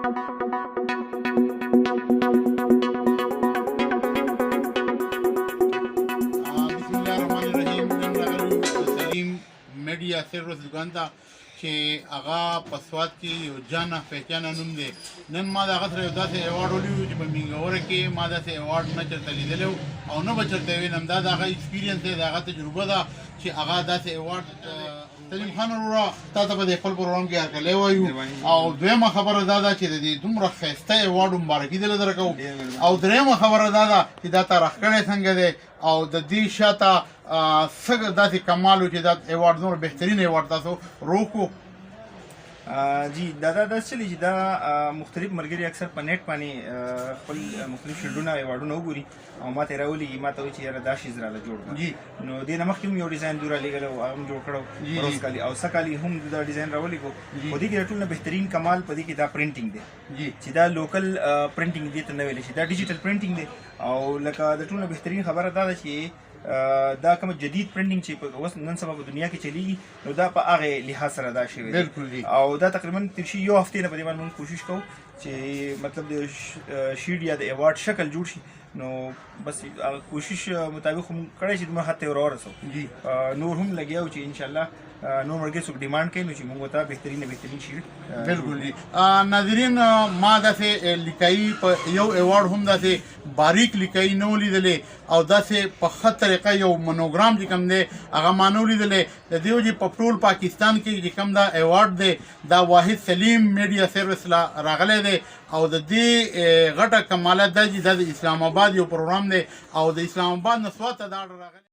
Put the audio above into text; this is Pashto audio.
بسم الله الرحمن الرحیم. نن راغلو سلیم میډیا سروس دکان ته چې هغه په سوات کې یو جانه پهچانه نوم دی. نن ما د هغه سره یو داسې ایوارډ ولیدو چې په مینګوره کې ما داسې ایوارډ نه چېرته لیدلی و او نه به چېرته وینم. دا د هغه ایکسپیرینس دی، د هغه تجربه ده چې هغه داسې ایوارډ. سلیم خان وروره، تا ته به د خپل پروګرام کې هرکلی وایو. او دویمه خبره دا ده چې د دې دومره ښایسته ایوارډ مبارکي دله در کوو. او درېیمه خبره دا ده چې دا تا راښکلی څنګه دی او د دې شاته څه داسې کمال و چې دا ایوارډ نور بهترین ایوارډ تاسو روکو. جی دا چلی چې دا مختلف ملګري اکثر په نیټ باندې خپل مختلف شیلډونه ایوارډونه وګوري او ما ته راولېږي، ما ته وایي چې یاره دا شیز راله جوړ کړه. نو دې نه مخکې هم یو ډیزاین دوی رالېږلی او هغه هم جوړ کړی و روز کالي، او څه کالي هم دا ډیزاین راولېږو. خو دې کې د ټول نه بهترین کمال په دې کې دا پرنټینګ دی چې دا لوکل پرنټینګ دې ته نه ویلی شي، دا ډیجیټل پرنټینګ دی. او لکه د ټول نه بهترین خبره دا ده چې دا کوم جدید پرنټینګ چې اوس نن سبا په دنیا کې چلیږي نو دا په هغه لحاظ سره دا شوی دی. او دا تقریبا تر شي یو هفتې نه په دې باندې موږ کوشش کوو چې مطلب د شیډ یا د ایوارډ شکل جوړ شي. نو بس کوشش مطابق هم کړی چې دومره حد ته ورسو. نور هم لګیا و چې انشاءالله نور ملګري څوک ډیمانډ کوي نو چې موږ ورته بهترین شیډ. بالکل جی. ناظرین، ما داسې لیکایي په یو ایوارډ هم داسې باریک لیکایي نه و لیدلی او داسې په ښه طریقه یو مونوګرام چې کوم دی هغه ما نه و لیدلی. د دې وجې په ټول پاکستان کې چې کوم دا ایوارډ دی دا واحد سلیم میډیا سروس لا راغلی دی. او د دې غټه کمالت دا چې دا د اسلام آباد یو پروګرام دی او د اسلام آباد نه سوات ته دا راغلی.